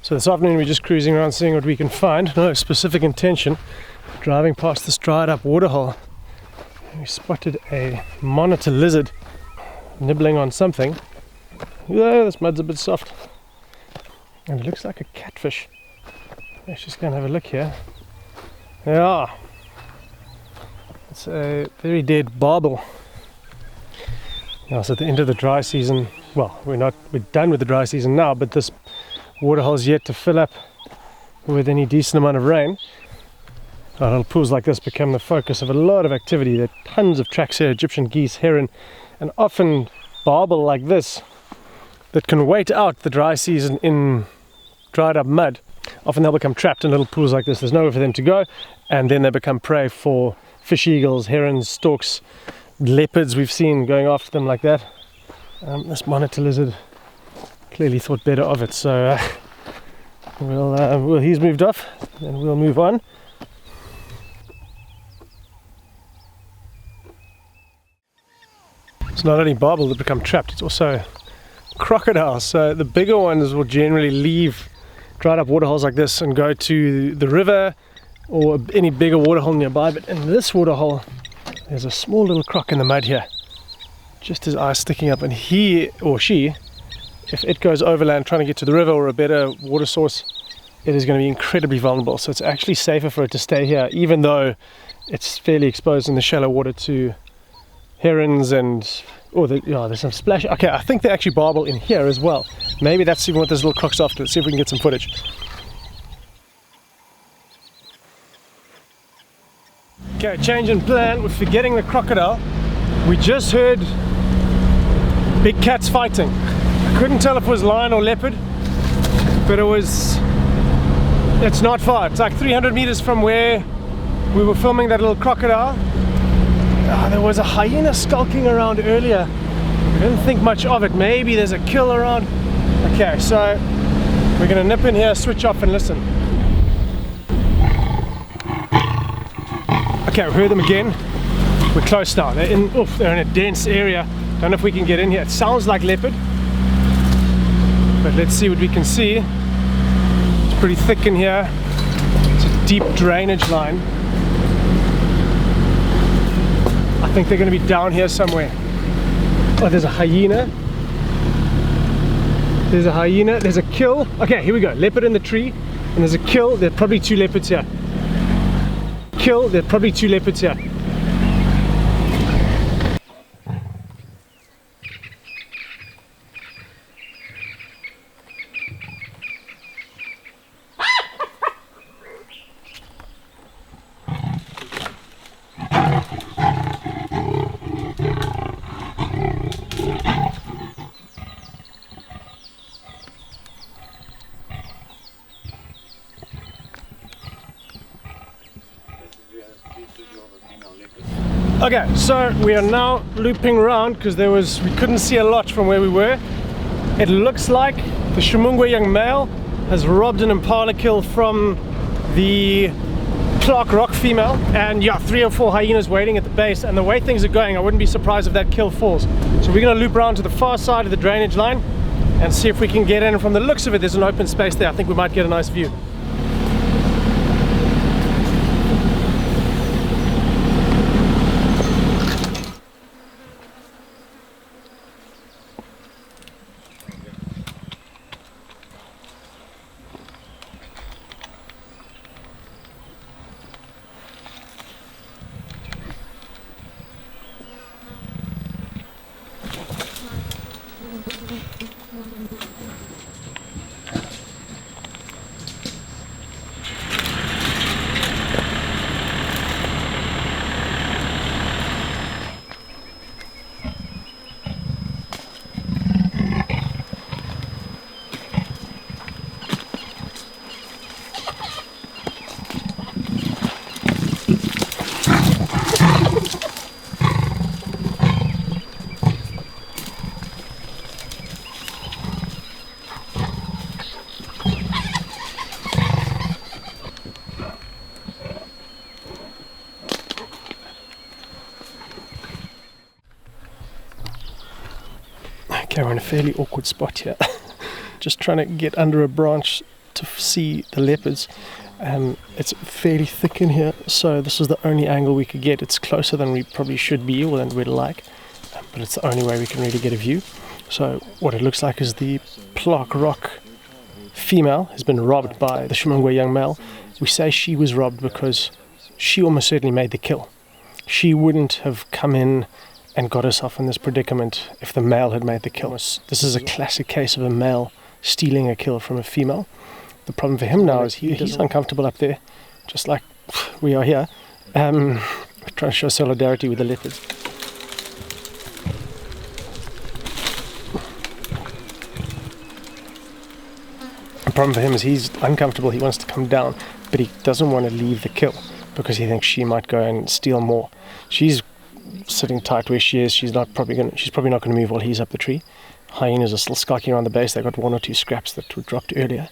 So this afternoon we're just cruising around seeing what we can find. No specific intention. Driving past this dried up waterhole. We spotted a monitor lizard nibbling on something. Yeah, this mud's a bit soft. And it looks like a catfish. Let's just go and have a look here. Yeah. It's a very dead barbel. Now it's at the end of the dry season. Well, we're done with the dry season now, but this waterhole's yet to fill up with any decent amount of rain. Little pools like this become the focus of a lot of activity. There are tons of tracks here, Egyptian geese, heron, and often barbel like this that can wait out the dry season in dried up mud. Often they'll become trapped in little pools like this. There's nowhere for them to go, and then they become prey for fish eagles, herons, storks, leopards. We've seen going after them like that. This monitor lizard clearly thought better of it, so he's moved off and we'll move on. It's not only barbel that become trapped, it's also crocodiles. So the bigger ones will generally leave dried up waterholes like this and go to the river or any bigger waterhole nearby. But in this waterhole, there's a small little croc in the mud here, just his eye sticking up, and he or she, if it goes overland trying to get to the river or a better water source, it is going to be incredibly vulnerable. So it's actually safer for it to stay here, even though it's fairly exposed in the shallow water to herons and there's some splash. Okay, I think they actually barbel in here as well. Maybe that's even what this little croc's after. Let's see if we can get some footage. Okay, change in plan. We're forgetting the crocodile. We just heard big cats fighting. I couldn't tell if it was lion or leopard, but it's not far. It's like 300 meters from where we were filming that little crocodile. There was a hyena skulking around earlier. I didn't think much of it. Maybe there's a kill around. Okay, so we're gonna nip in here, switch off and listen. Okay, we heard them again. We're close now. They're in a dense area. Don't know if we can get in here. It sounds like leopard, but let's see what we can see. It's pretty thick in here. It's a deep drainage line. I think they're going to be down here somewhere. Oh, there's a hyena. There's a hyena. There's a kill. Okay, here we go. Leopard in the tree. And there's a kill. There are probably two leopards here. Kill. There are probably two leopards here. Okay, so we are now looping around because we couldn't see a lot from where we were. It looks like the Shumungwe young male has robbed an impala kill from the Clark Rock female, and yeah, 3 or 4 hyenas waiting at the base. And the way things are going, I wouldn't be surprised if that kill falls. So we're going to loop around to the far side of the drainage line and see if we can get in. And from the looks of it, there's an open space there. I think we might get a nice view. Okay, we're in a fairly awkward spot here. Just trying to get under a branch to see the leopards. It's fairly thick in here, so this is the only angle we could get. It's closer than we probably should be or than we'd like, but it's the only way we can really get a view. So what it looks like is the Clark Rock female has been robbed by the Shumangwe young male. We say she was robbed because she almost certainly made the kill. She wouldn't have come in and got herself in this predicament if the male had made the kill. This is a classic case of a male stealing a kill from a female. The problem for him now is he's uncomfortable up there, just like we are here. We're trying to show solidarity with the leopards. The problem for him is he's uncomfortable, he wants to come down, but he doesn't want to leave the kill because he thinks she might go and steal more. She's sitting tight where she is. She's probably not going to move while he's up the tree. Hyenas are still skulking around the base. They've got one or two scraps that were dropped earlier.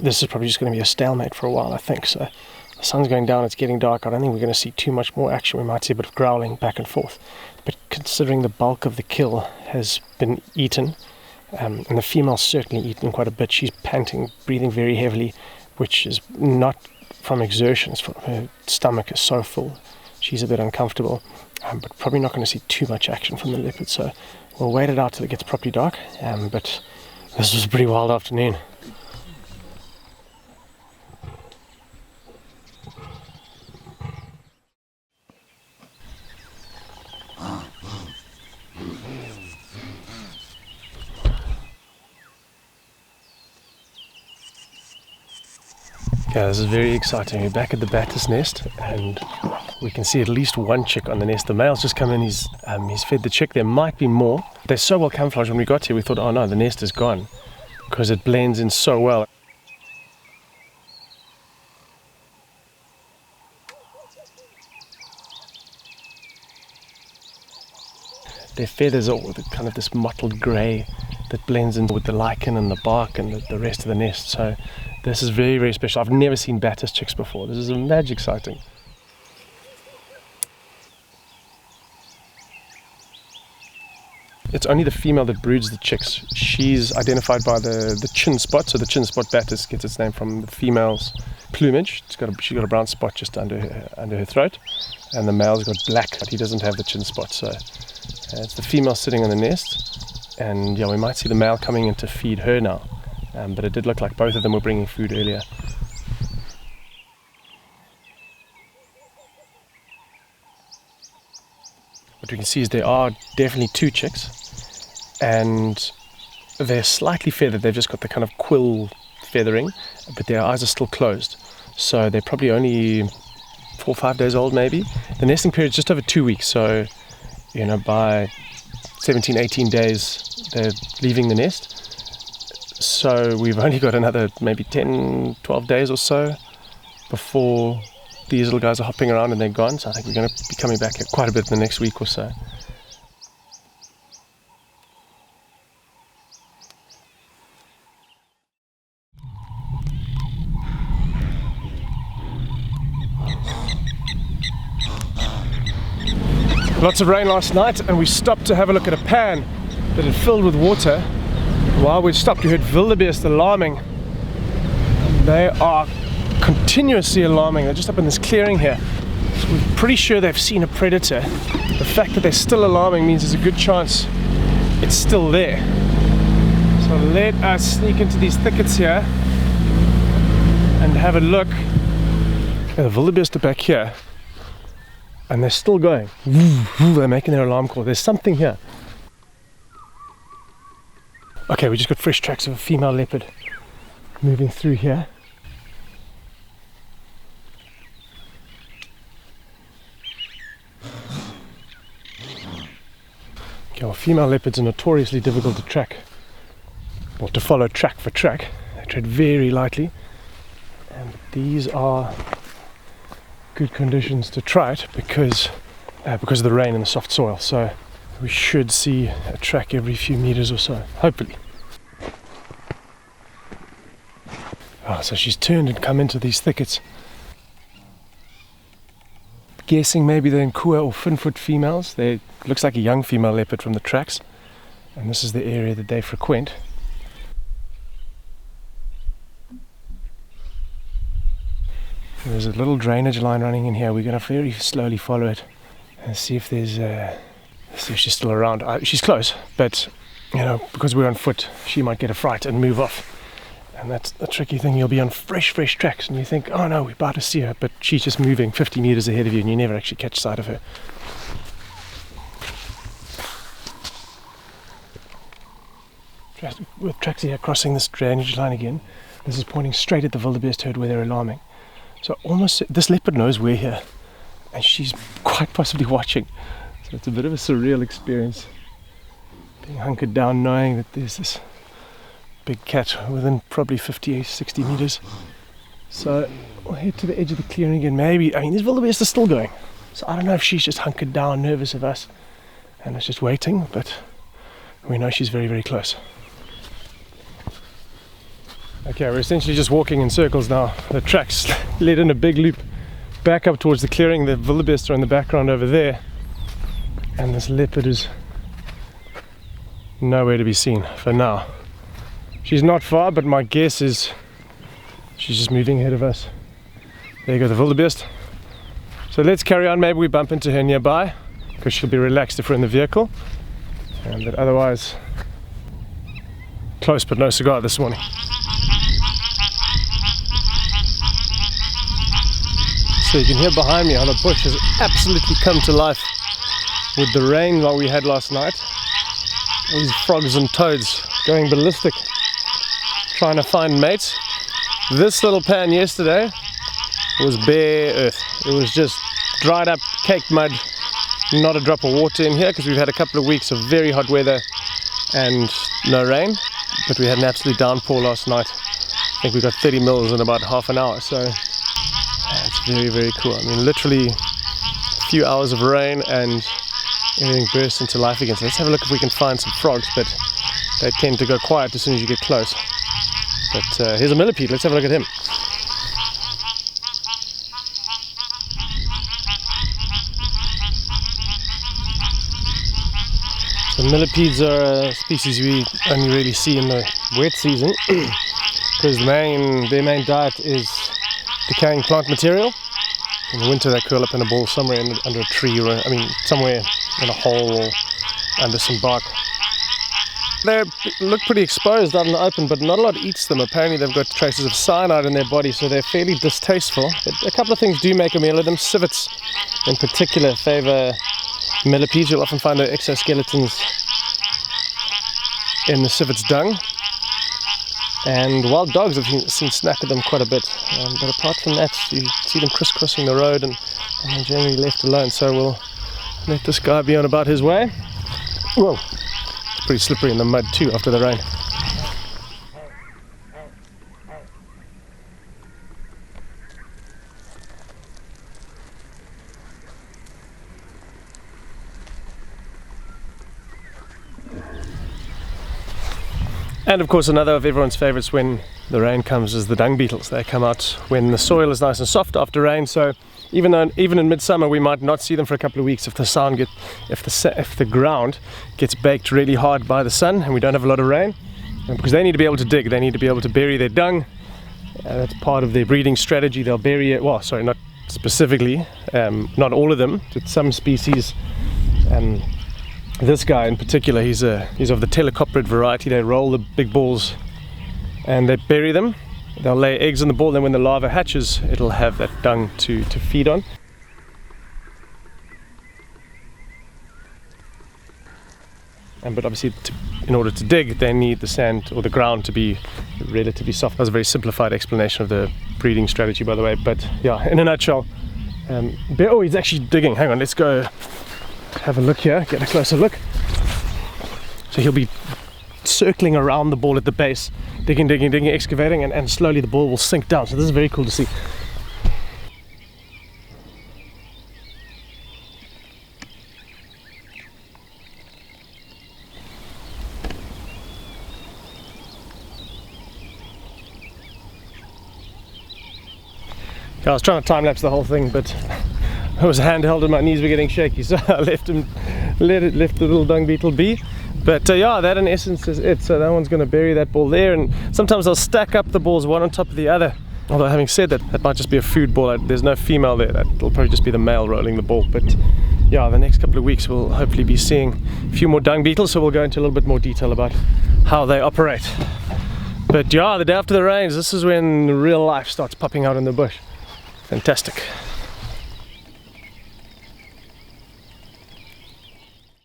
This is probably just going to be a stalemate for a while, I think. So the sun's going down, it's getting dark. I don't think we're going to see too much more action. We might see a bit of growling back and forth. But considering the bulk of the kill has been eaten, and the female's certainly eaten quite a bit, she's panting, breathing very heavily, which is not from exertion. It's from her stomach is so full. She's a bit uncomfortable, but probably not going to see too much action from the leopard. So we'll wait it out till it gets properly dark. But this was a pretty wild afternoon. Yeah, this is very exciting. We're back at the Batus nest and we can see at least one chick on the nest. The male's just come in, he's fed the chick. There might be more. They're so well camouflaged. When we got here we thought, oh no, the nest is gone because it blends in so well. Their feathers are kind of this mottled grey that blends in with the lichen and the bark and the rest of the nest. So this is very, very special. I've never seen Batus chicks before. This is a magic sighting. It's only the female that broods the chicks. She's identified by the chin spot. So the chin spot Batus gets its name from the female's plumage. She's got a brown spot just under her throat, and the male's got black, but he doesn't have the chin spot. So it's the female sitting on the nest, and yeah, we might see the male coming in to feed her now. But it did look like both of them were bringing food earlier. What we can see is there are definitely two chicks, and they're slightly feathered. They've just got the kind of quill feathering, but their eyes are still closed. So they're probably only 4 or 5 days old maybe. The nesting period is just over 2 weeks, so by 17, 18 days they're leaving the nest. So we've only got another maybe 10, 12 days or so before these little guys are hopping around and they're gone. So I think we're going to be coming back here quite a bit in the next week or so. Lots of rain last night, and we stopped to have a look at a pan that had filled with water. While we stopped, we heard wildebeest alarming. They are continuously alarming. They're just up in this clearing here. So we're pretty sure they've seen a predator. The fact that they're still alarming means there's a good chance it's still there. So let us sneak into these thickets here and have a look. The wildebeest are back here, and they're still going. They're making their alarm call. There's something here. Okay, we just got fresh tracks of a female leopard moving through here. Okay, well, female leopards are notoriously difficult to track, or to follow track for track. They tread very lightly, and these are good conditions to try it because of the rain and the soft soil. So we should see a track every few meters or so, hopefully. Oh, so she's turned and come into these thickets. Guessing maybe they're Nkua or finfoot females. They looks like a young female leopard from the tracks, and this is the area that they frequent. There's a little drainage line running in here. We're going to very slowly follow it and see if there's see if she's still around. She's close, but you know, because we're on foot, she might get a fright and move off. And that's the tricky thing. You'll be on fresh tracks and you think, oh no, we're about to see her, but she's just moving 50 meters ahead of you and you never actually catch sight of her. With tracks here crossing this drainage line again, this is pointing straight at the wildebeest herd where they're alarming. So almost, this leopard knows we're here and she's quite possibly watching. So it's a bit of a surreal experience, being hunkered down knowing that there's this big cat within probably 50, 60 meters. So we'll head to the edge of the clearing again. Maybe, I mean, this wildebeest is still going. So I don't know if she's just hunkered down, nervous of us, and is just waiting, but we know she's very close. Okay, we're essentially just walking in circles now. The tracks led in a big loop back up towards the clearing. The wildebeest are in the background over there. And this leopard is nowhere to be seen for now. She's not far, but my guess is she's just moving ahead of us. There you go, the wildebeest. So let's carry on. Maybe we bump into her nearby, because she'll be relaxed if we're in the vehicle. But otherwise, close but no cigar this morning. So you can hear behind me how the bush has absolutely come to life with the rain that we had last night. These frogs and toads going ballistic, trying to find mates. This little pan yesterday was bare earth. It was just dried up, caked mud, not a drop of water in here because we've had a couple of weeks of very hot weather and no rain, but we had an absolute downpour last night. I think we got 30 mils in about half an hour, so it's very cool. I mean, literally a few hours of rain and everything bursts into life again. So let's have a look if we can find some frogs, but they tend to go quiet as soon as you get close. But here's a millipede. Let's have a look at him. So millipedes are a species we only really see in the wet season because their main diet is decaying plant material. In the winter they curl up in a ball somewhere under a tree, or somewhere in a hole or under some bark. They look pretty exposed out in the open, but not a lot eats them. Apparently they've got traces of cyanide in their body, so they're fairly distasteful. But a couple of things do make a meal of them. Civets in particular favour millipedes. You'll often find their exoskeletons in the civet's dung. And wild dogs have seen snack at them quite a bit. But apart from that, you see them crisscrossing the road and they're generally left alone. So we'll let this guy be on about his way. Whoa, it's pretty slippery in the mud too after the rain. And of course another of everyone's favourites when the rain comes is the dung beetles. They come out when the soil is nice and soft after rain, so even in midsummer we might not see them for a couple of weeks if the ground gets baked really hard by the sun and we don't have a lot of rain, because they need to be able to dig, they need to be able to bury their dung. That's part of their breeding strategy. They'll bury it, well, sorry, not specifically, not all of them, but some species. This guy in particular, he's of the telecoprid variety. They roll the big balls and they bury them. They'll lay eggs in the ball, then when the larva hatches, it'll have that dung to feed on. But obviously, in order to dig, they need the sand or the ground to be relatively soft. That's a very simplified explanation of the breeding strategy, by the way. But yeah, in a nutshell, oh, he's actually digging. Hang on, let's go have a look here, get a closer look. So he'll be circling around the ball at the base, digging, excavating, and slowly the ball will sink down. So this is very cool to see. I was trying to time-lapse the whole thing, but I was handheld and my knees were getting shaky, so I left the little dung beetle be. But yeah, that in essence is it. So that one's going to bury that ball there, and sometimes they'll stack up the balls one on top of the other Although having said that, that might just be a food ball. There's no female there. That'll probably just be the male rolling the ball. But yeah, the next couple of weeks we'll hopefully be seeing a few more dung beetles, so we'll go into a little bit more detail about how they operate. But yeah, the day after the rains, this is when real life starts popping out in the bush. Fantastic.